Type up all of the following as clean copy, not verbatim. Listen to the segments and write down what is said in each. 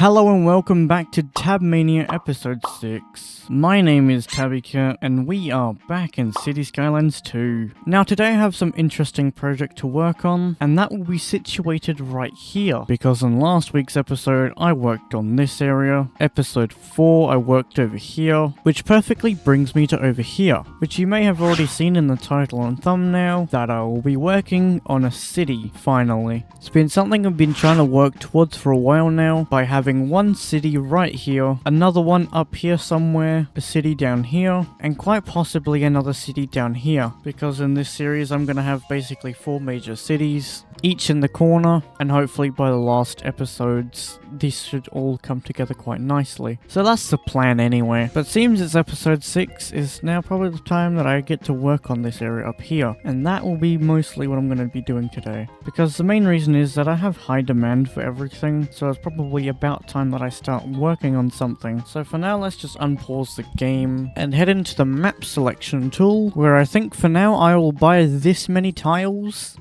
Hello and welcome back to Tabmania episode 6. My name is Tabika and we are back in Cities Skylines 2. Now today I have some interesting project to work on, and that will be situated right here, because in last week's episode I worked on this area, episode 4 I worked over here, which perfectly brings me to over here, which you may have already seen in the title and thumbnail, that I will be working on a city finally. It's been something I've been trying to work towards for a while now, by having one city right here, another one up here somewhere, a city down here, and quite possibly another city down here, because in this series I'm going to have basically 4 major cities, each in the corner, and hopefully by the last episodes these should all come together quite nicely. So that's the plan anyway. But seems it's episode 6 is now probably the time that I get to work on this area up here, and that will be mostly what I'm going to be doing today, because the main reason is that I have high demand for everything, so it's probably about time that I start working on something. So for now let's just unpause the game and head into the map selection tool, where I think for now I will buy this many tiles.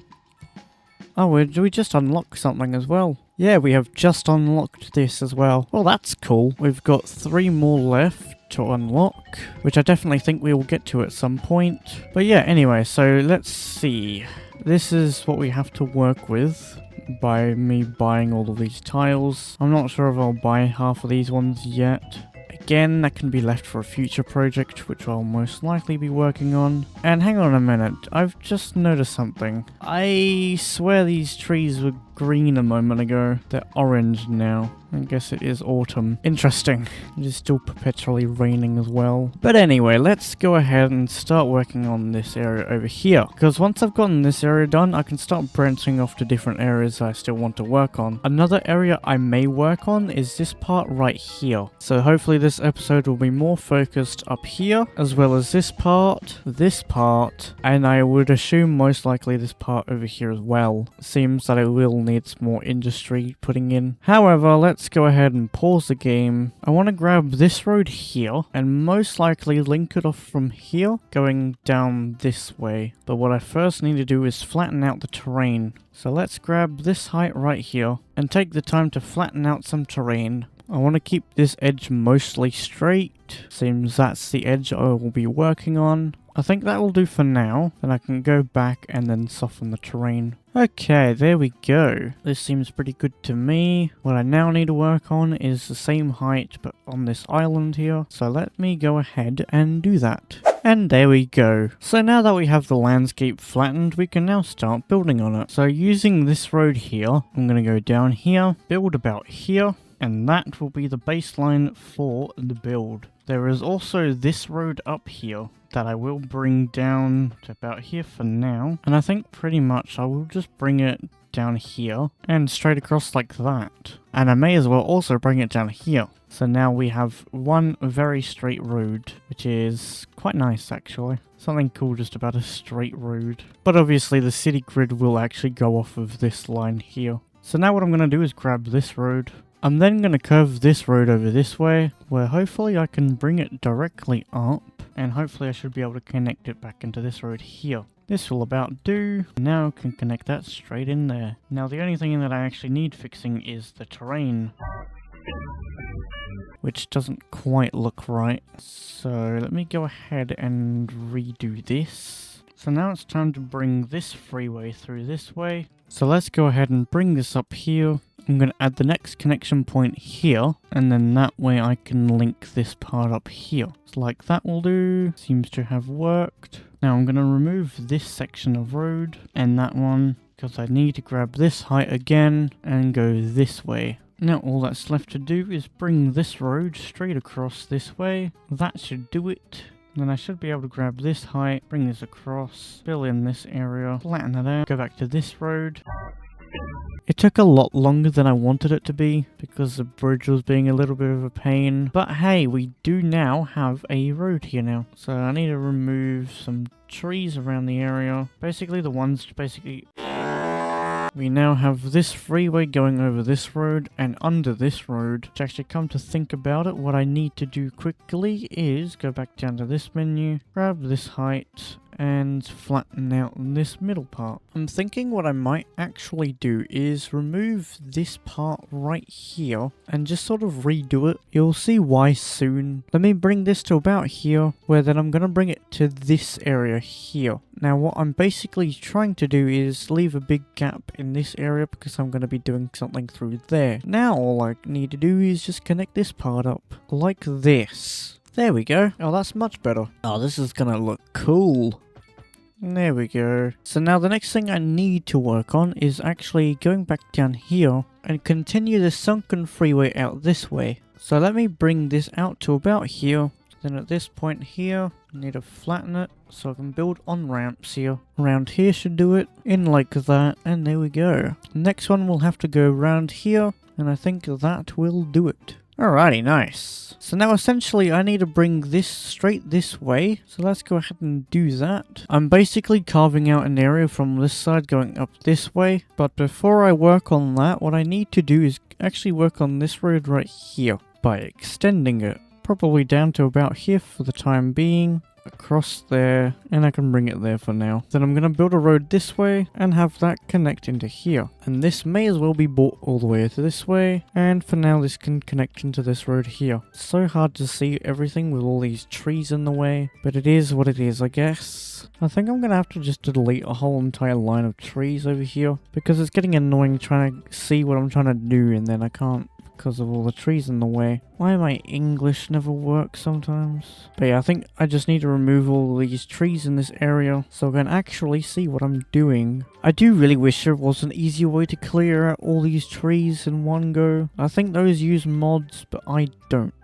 Oh, we just unlocked something as well. Yeah, we have just unlocked this as well. Well, that's cool. We've got 3 more left to unlock, which I definitely think we will get to at some point. But yeah, anyway, so let's see. This is what we have to work with by me buying all of these tiles. I'm not sure if I'll buy half of these ones yet. Again, that can be left for a future project, which I'll most likely be working on. And hang on a minute, I've just noticed something. I swear these trees were green a moment ago. They're orange now. I guess it is autumn. Interesting. It is still perpetually raining as well. But anyway, let's go ahead and start working on this area over here. Because once I've gotten this area done, I can start branching off to different areas I still want to work on. Another area I may work on is this part right here. So hopefully this episode will be more focused up here, as well as this part, and I would assume most likely this part over here as well. Seems that it will need some more industry putting in. However, let's go ahead and pause the game. I want to grab this road here and most likely link it off from here going down this way. But what I first need to do is flatten out the terrain. So let's grab this height right here and take the time to flatten out some terrain. I want to keep this edge mostly straight. Seems that's the edge I will be working on. I think that will do for now. Then I can go back and then soften the terrain. Okay, there we go. This seems pretty good to me. What I now need to work on is the same height but on this island here. So let me go ahead and do that. And there we go. So now that we have the landscape flattened, we can now start building on it. So using this road here, I'm going to go down here, build about here, and that will be the baseline for the build. There is also this road up here that I will bring down to about here for now. And I think pretty much I will just bring it down here and straight across like that. And I may as well also bring it down here. So now we have one very straight road, which is quite nice actually. Something cool just about a straight road. But obviously the city grid will actually go off of this line here. So now what I'm going to do is grab this road. I'm then going to curve this road over this way, where hopefully I can bring it directly up, and hopefully I should be able to connect it back into this road here. This will about do. Now I can connect that straight in there. Now the only thing that I actually need fixing is the terrain, which doesn't quite look right. So let me go ahead and redo this. So now it's time to bring this freeway through this way. So let's go ahead and bring this up here. I'm going to add the next connection point here, and then that way I can link this part up here. So like that will do. Seems to have worked. Now I'm going to remove this section of road and that one, because I need to grab this height again and go this way. Now all that's left to do is bring this road straight across this way. That should do it. Then I should be able to grab this height, bring this across, fill in this area, flatten it out, go back to this road. It took a lot longer than I wanted it to be, because the bridge was being a little bit of a pain. But hey, we do now have a road here now. So I need to remove some trees around the area. Basically the ones we now have this freeway going over this road and under this road. To actually come to think about it, what I need to do quickly is go back down to this menu, grab this height, and flatten out this middle part. I'm thinking what I might actually do is remove this part right here and just sort of redo it. You'll see why soon. Let me bring this to about here, where then I'm going to bring it to this area here. Now what I'm basically trying to do is leave a big gap in this area because I'm going to be doing something through there. Now all I need to do is just connect this part up like this. There we go. Oh, that's much better. Oh, this is going to look cool. There we go. So now the next thing I need to work on is actually going back down here and continue the sunken freeway out this way. So let me bring this out to about here. Then at this point here, I need to flatten it so I can build on ramps here. Around here should do it, in like that, and there we go. Next one will have to go around here, and I think that will do it. Alrighty, nice. So now essentially I need to bring this straight this way. So let's go ahead and do that. I'm basically carving out an area from this side going up this way. But before I work on that, what I need to do is actually work on this road right here by extending it. Probably down to about here for the time being. Across there, and I can bring it there for now. Then I'm going to build a road this way and have that connect into here. And this may as well be brought all the way to this way, and for now this can connect into this road here. It's so hard to see everything with all these trees in the way, but it is what it is, I guess. I think I'm going to have to just delete a whole entire line of trees over here, because it's getting annoying trying to see what I'm trying to do and then I can't, because of all the trees in the way. Why my English never works sometimes? But yeah, I think I just need to remove all these trees in this area so I can actually see what I'm doing. I do really wish there was an easier way to clear out all these trees in one go. I think those use mods, but I don't.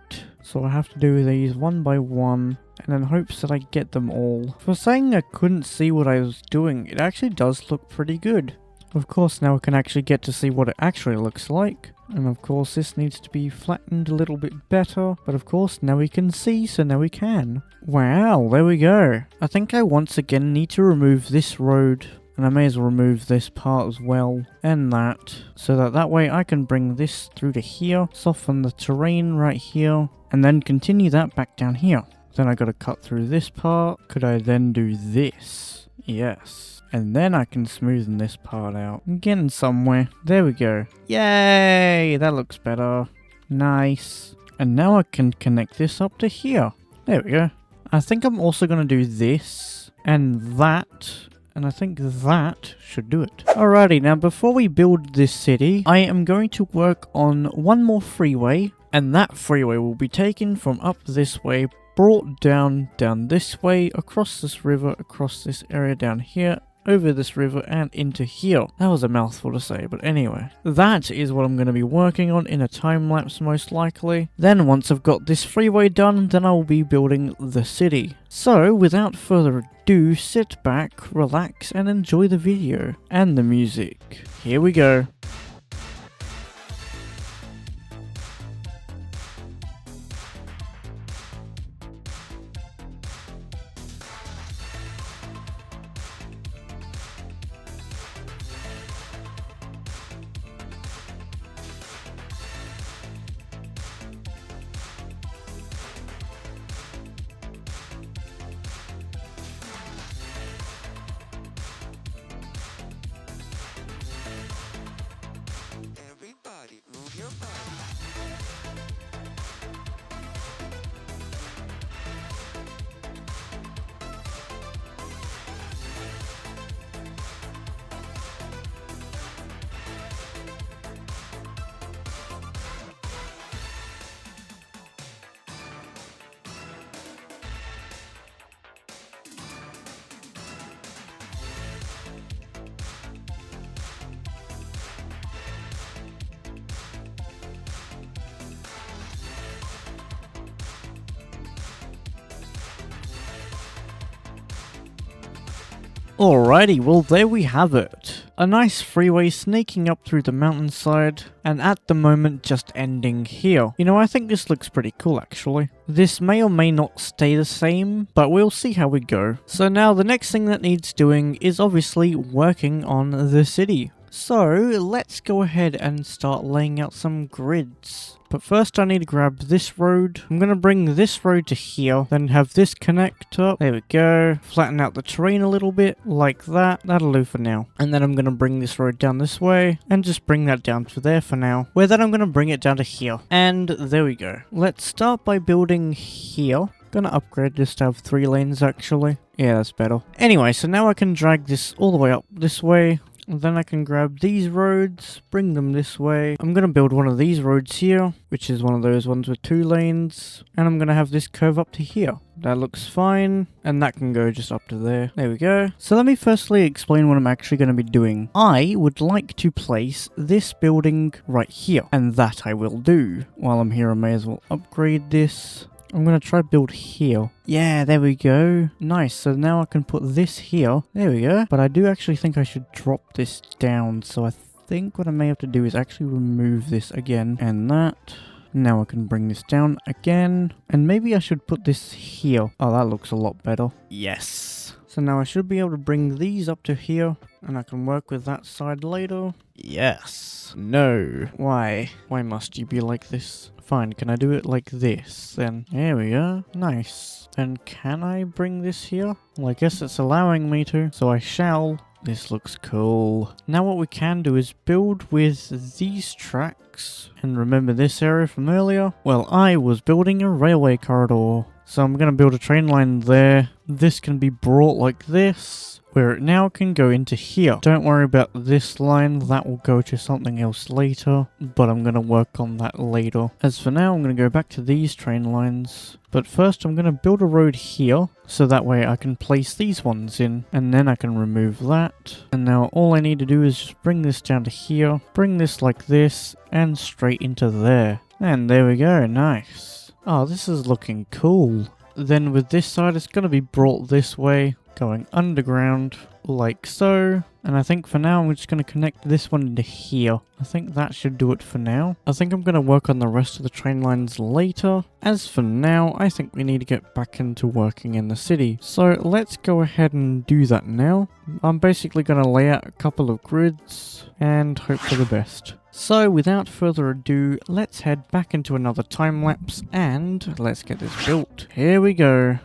So I have to do these one by one, and in hopes that I get them all. For saying I couldn't see what I was doing, it actually does look pretty good. Of course, now I can actually get to see what it actually looks like. And of course this needs to be flattened a little bit better. But of course now we can see, so now we can. Wow, there we go. I think I once again need to remove this road. And I may as well remove this part as well. And that. So that way I can bring this through to here. Soften the terrain right here. And then continue that back down here. Then I gotta cut through this part. Could I then do this? Yes. And then I can smoothen this part out. I'm getting somewhere. There we go. Yay! That looks better. Nice. And now I can connect this up to here. There we go. I think I'm also going to do this and that. And I think that should do it. Alrighty, now before we build this city, I am going to work on one more freeway. And that freeway will be taken from up this way, brought down this way, across this river, across this area down here, over this river and into here. That was a mouthful to say, but anyway. That is what I'm going to be working on in a time-lapse most likely. Then once I've got this freeway done, then I will be building the city. So without further ado, sit back, relax and enjoy the video and the music. Here we go. Alrighty, well there we have it. A nice freeway sneaking up through the mountainside, and at the moment just ending here. You know, I think this looks pretty cool actually. This may or may not stay the same, but we'll see how we go. So now the next thing that needs doing is obviously working on the city. So let's go ahead and start laying out some grids. But first I need to grab this road. I'm going to bring this road to here, then have this connect up. There we go. Flatten out the terrain a little bit, like that. That'll do for now. And then I'm going to bring this road down this way, and just bring that down to there for now. Where then I'm going to bring it down to here. And there we go. Let's start by building here. Gonna upgrade this to have 3 lanes actually. Yeah, that's better. Anyway, so now I can drag this all the way up this way. And then I can grab these roads, bring them this way. I'm gonna build one of these roads here, which is one of those ones with 2 lanes. And I'm gonna have this curve up to here. That looks fine. And that can go just up to there. There we go. So let me firstly explain what I'm actually gonna be doing. I would like to place this building right here. And that I will do. While I'm here, I may as well upgrade this. I'm going to try build here. Yeah, there we go. Nice. So now I can put this here. There we go. But I do actually think I should drop this down. So I think what I may have to do is actually remove this again. And that. Now I can bring this down again. And maybe I should put this here. Oh, that looks a lot better. Yes. So now I should be able to bring these up to here. And I can work with that side later. Yes. No. Why? Why must you be like this? Fine, can I do it like this then? There we go. Nice. Then can I bring this here? Well, I guess it's allowing me to, so I shall. This looks cool. Now what we can do is build with these tracks. And remember this area from earlier? Well, I was building a railway corridor. So I'm going to build a train line there. This can be brought like this, where it now can go into here. Don't worry about this line, that will go to something else later, but I'm going to work on that later. As for now, I'm going to go back to these train lines. But first I'm going to build a road here, so that way I can place these ones in, and then I can remove that. And now all I need to do is just bring this down to here, bring this like this, and straight into there. And there we go, nice. Oh, this is looking cool. Then with this side, it's going to be brought this way, going underground, like so. And I think for now, I'm just going to connect this one into here. I think that should do it for now. I think I'm going to work on the rest of the train lines later. As for now, I think we need to get back into working in the city. So let's go ahead and do that now. I'm basically going to lay out a couple of grids and hope for the best. So without further ado, let's head back into another time lapse and let's get this built. Here we go.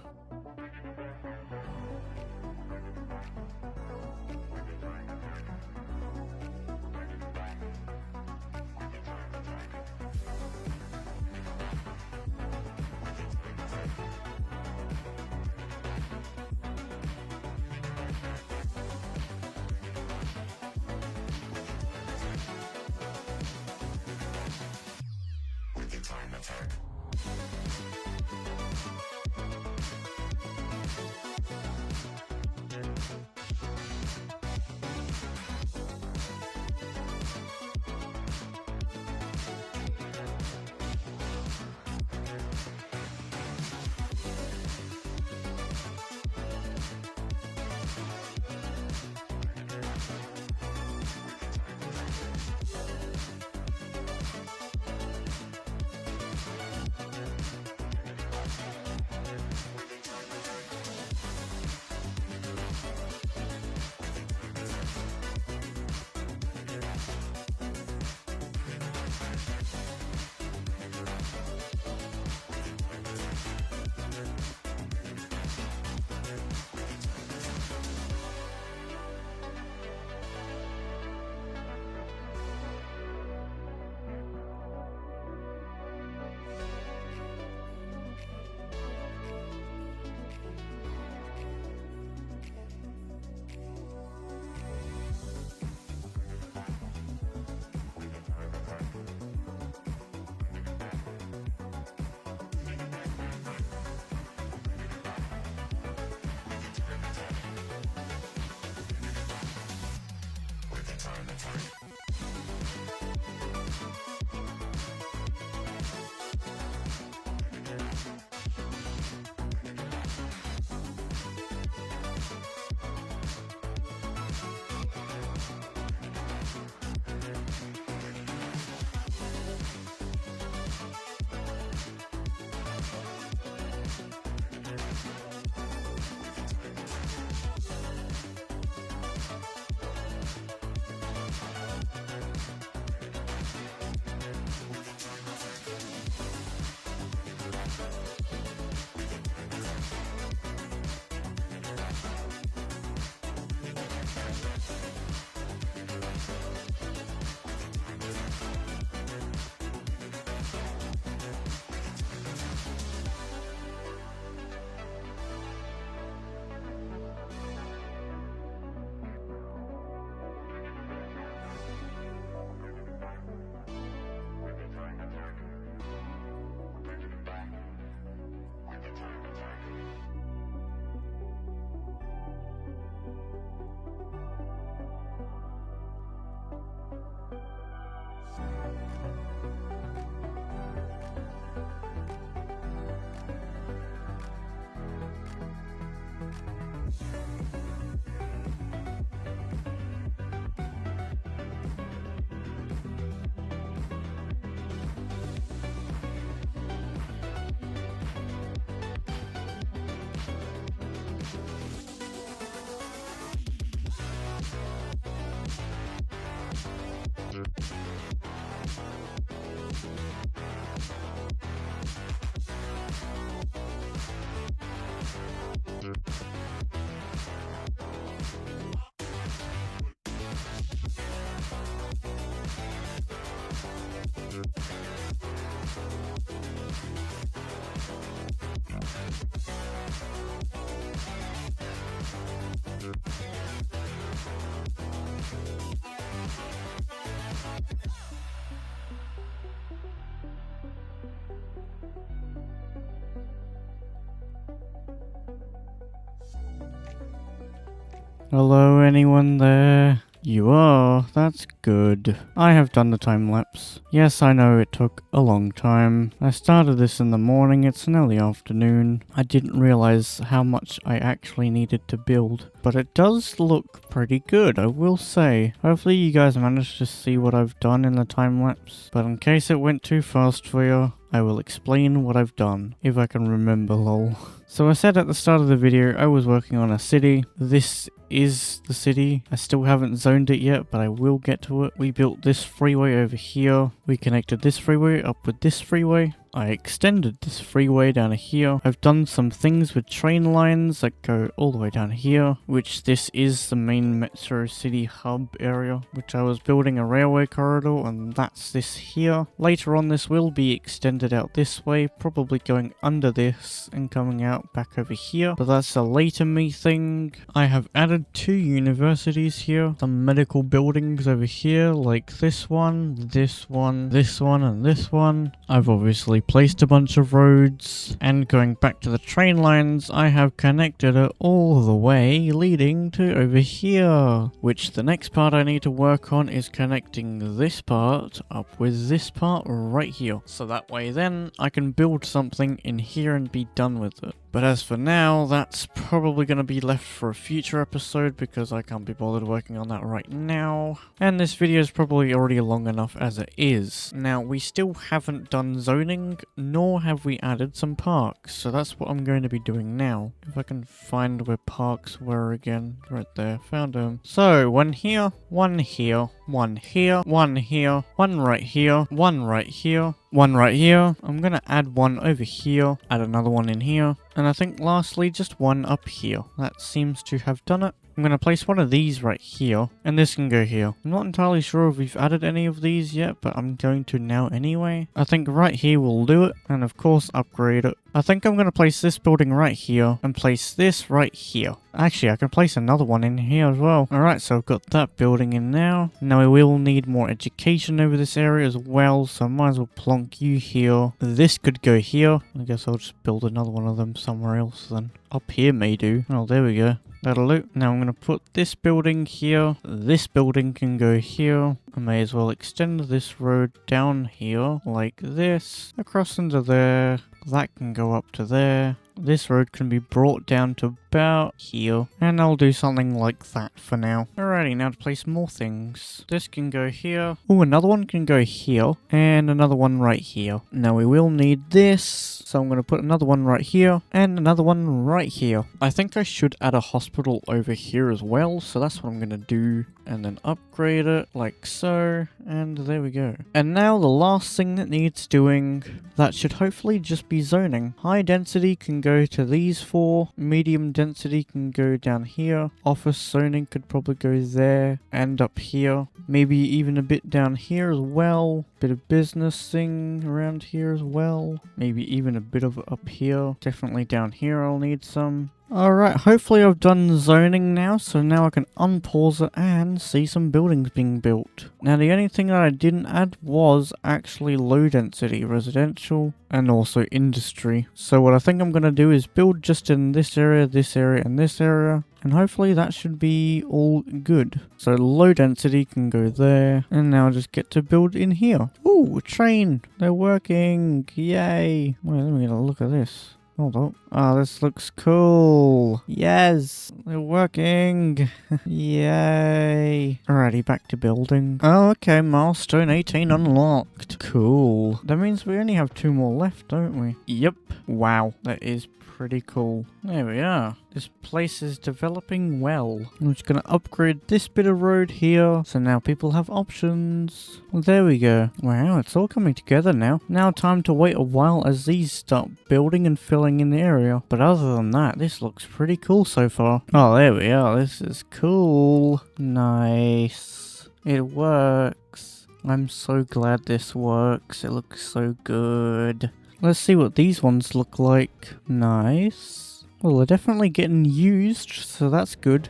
Hello, anyone there? You are? That's good. I have done the time lapse. Yes, I know it took a long time. I started this in the morning, it's now the afternoon. I didn't realize how much I actually needed to build. But it does look pretty good, I will say. Hopefully you guys managed to see what I've done in the time lapse. But in case it went too fast for you, I will explain what I've done, if I can remember, lol. So I said at the start of the video I was working on a city. This is the city. I still haven't zoned it yet, but I will get to it. We built this freeway over here. We connected this freeway up with this freeway. I extended this freeway down here. I've done some things with train lines that go all the way down here, which this is the main Metro City hub area, which I was building a railway corridor, and that's this here. Later on this will be extended out this way, probably going under this and coming out back over here, but that's a later me thing. I have added 2 universities here, some medical buildings over here, like this one, this one, this one, and this one. I've obviously placed a bunch of roads, and going back to the train lines, I have connected it all the way leading to over here, which the next part I need to work on is connecting this part up with this part right here, so that way then I can build something in here and be done with it. But as for now, that's probably going to be left for a future episode because I can't be bothered working on that right now. And this video is probably already long enough as it is. Now, we still haven't done zoning, nor have we added some parks. So that's what I'm going to be doing now. If I can find where parks were again. Right there, found them. So, one here, one here, one here, one here, one right here, one right here, one right here. I'm going to add one over here, add another one in here, and I think lastly just one up here. That seems to have done it. I'm going to place one of these right here, and this can go here. I'm not entirely sure if we've added any of these yet, but I'm going to now anyway. I think right here will do it, and of course upgrade it. I think I'm going to place this building right here, and place this right here. Actually, I can place another one in here as well. Alright, so I've got that building in now. Now we will need more education over this area as well, so I might as well plonk you here. This could go here. I guess I'll just build another one of them somewhere else then. Up here may do. Oh, there we go. That'll do. Now I'm going to put this building here. This building can go here. I may as well extend this road down here like this. Across into there. That can go up to there. This road can be brought down to about here. And I'll do something like that for now. Alrighty, now to place more things. This can go here. Oh, another one can go here. And another one right here. Now we will need this. So I'm going to put another one right here. And another one right here. I think I should add a hospital over here as well. So that's what I'm going to do. And then upgrade it like so. And there we go. And now the last thing that needs doing. That should hopefully just be zoning. High density can go to these 4. Medium density can go down here. Office zoning could probably go there and up here. Maybe even a bit down here as well. Bit of business thing around here as well. Maybe even a bit of up here. Definitely down here I'll need some. Alright, hopefully I've done zoning now, so now I can unpause it and see some buildings being built. Now the only thing that I didn't add was actually low density, residential, and also industry. So what I think I'm going to do is build just in this area, and this area. And hopefully that should be all good. So low density can go there. And now I just get to build in here. Ooh, a train. They're working. Yay. Well, let me get a look at this. Hold on. Oh, this looks cool. Yes, they're working. Yay. Alrighty, back to building. Oh, okay, milestone 18 unlocked. Cool. That means we only have 2 more left, don't we? Yep. Wow, that is pretty cool. There we are. This place is developing well. I'm just going to upgrade this bit of road here. So now people have options. Well, there we go. Wow, it's all coming together now. Now time to wait a while as these start building and filling in the area. But other than that, this looks pretty cool so far. Oh, there we are. This is cool. Nice. It works. I'm so glad this works. It looks so good. Let's see what these ones look like. Nice. Well, they're definitely getting used, so that's good.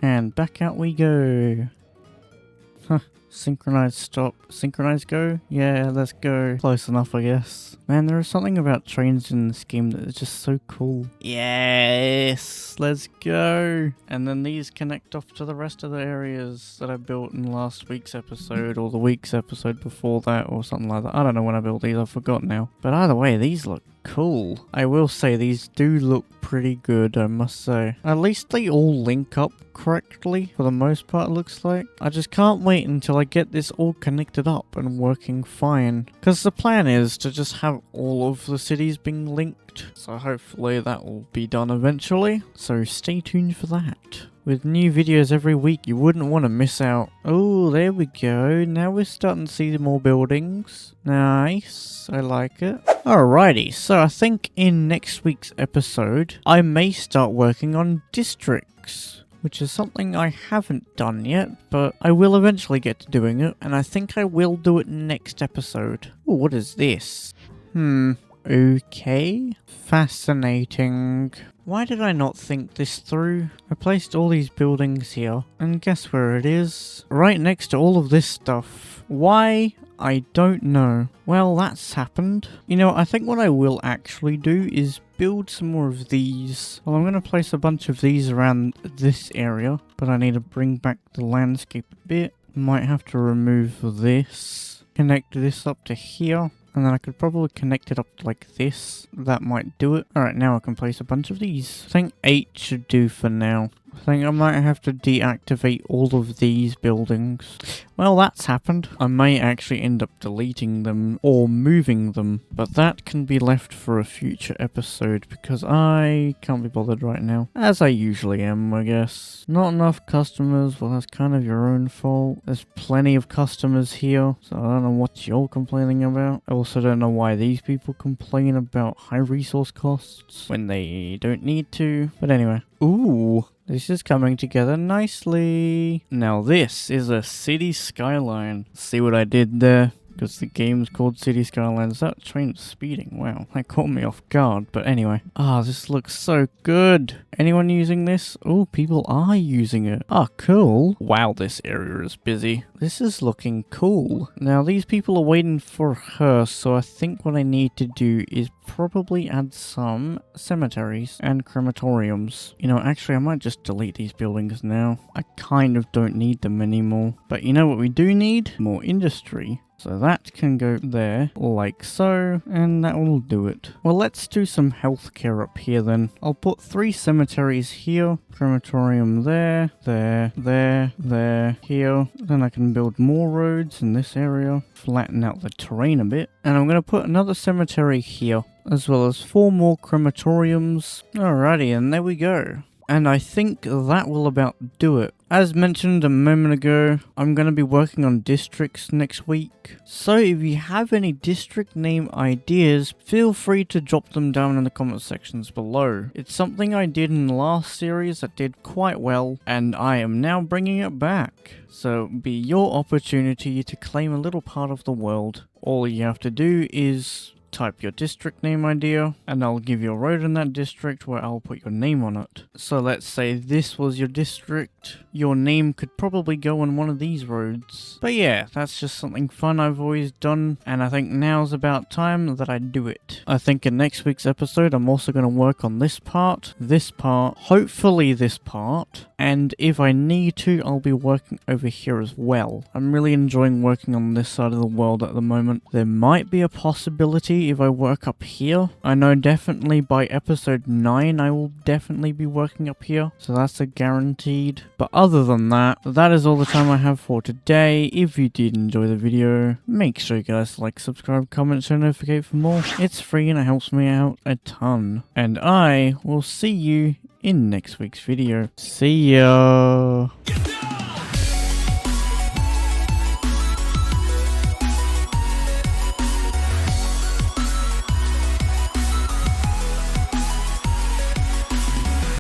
And back out we go. Huh. Synchronize stop. Synchronize go? Yeah, let's go. Close enough, I guess. Man, there is something about trains in this game that is just so cool. Yes, let's go. And then these connect off to the rest of the areas that I built in last week's episode or the week's episode before that or something like that. I don't know when I built these, I forgot now. But either way, these look cool. I will say these do look pretty good, I must say. At least they all link up correctly for the most part, it looks like. I just can't wait until I get this all connected up and working fine. Because the plan is to just have all of the cities being linked. So hopefully that will be done eventually. So stay tuned for that. With new videos every week, you wouldn't want to miss out. Oh, there we go. Now we're starting to see more buildings. Nice. I like it. Alrighty, so I think in next week's episode, I may start working on districts, which is something I haven't done yet, but I will eventually get to doing it, and I think I will do it next episode. Oh, what is this? Okay. Fascinating. Why did I not think this through? I placed all these buildings here, and guess where it is? Right next to all of this stuff. Why? I don't know. Well, that's happened. You know, I think what I will actually do is build some more of these. Well, I'm going to place a bunch of these around this area, but I need to bring back the landscape a bit. Might have to remove this. Connect this up to here. And then I could probably connect it up like this. That might do it. Alright, now I can place a bunch of these. I think 8 should do for now. I think I might have to deactivate all of these buildings. Well, that's happened. I may actually end up deleting them or moving them, but that can be left for a future episode because I can't be bothered right now. As I usually am, I guess. Not enough customers, well that's kind of your own fault. There's plenty of customers here, so I don't know what you're complaining about. I also don't know why these people complain about high resource costs when they don't need to. But anyway. Ooh. This is coming together nicely. Now this is a city skyline. See what I did there? Because the game's called Cities Skylines. That train's speeding. Wow, that caught me off guard. But anyway. This looks so good. Anyone using this? Oh, people are using it. Cool. Wow, this area is busy. This is looking cool. Now, these people are waiting for her, so I think what I need to do is probably add some cemeteries and crematoriums. You know, actually, I might just delete these buildings now. I kind of don't need them anymore. But you know what we do need? More industry. So that can go there, like so, and that will do it. Well, let's do some healthcare up here then. I'll put 3 cemeteries here, crematorium there, here. Then I can build more roads in this area, flatten out the terrain a bit. And I'm going to put another cemetery here, as well as 4 more crematoriums. Alrighty, and there we go. And I think that will about do it. As mentioned a moment ago, I'm going to be working on districts next week. So if you have any district name ideas, feel free to drop them down in the comment sections below. It's something I did in the last series that did quite well, and I am now bringing it back. So it'll be your opportunity to claim a little part of the world. All you have to do is type your district name idea, and I'll give you a road in that district where I'll put your name on it. So let's say this was your district, your name could probably go on one of these roads. But yeah, that's just something fun I've always done, and I think now's about time that I do it. I think in next week's episode I'm also going to work on this part, hopefully this part, and if I need to, I'll be working over here as well. I'm really enjoying working on this side of the world at the moment. There might be a possibility if I work up here. I know definitely by episode 9 I will definitely be working up here, so that's a guaranteed. But other than that, that is all the time I have for today. If you did enjoy the video, make sure you guys like, subscribe, comment, share, notificate for more. It's free and it helps me out a ton. And I will see you in next week's video. See ya!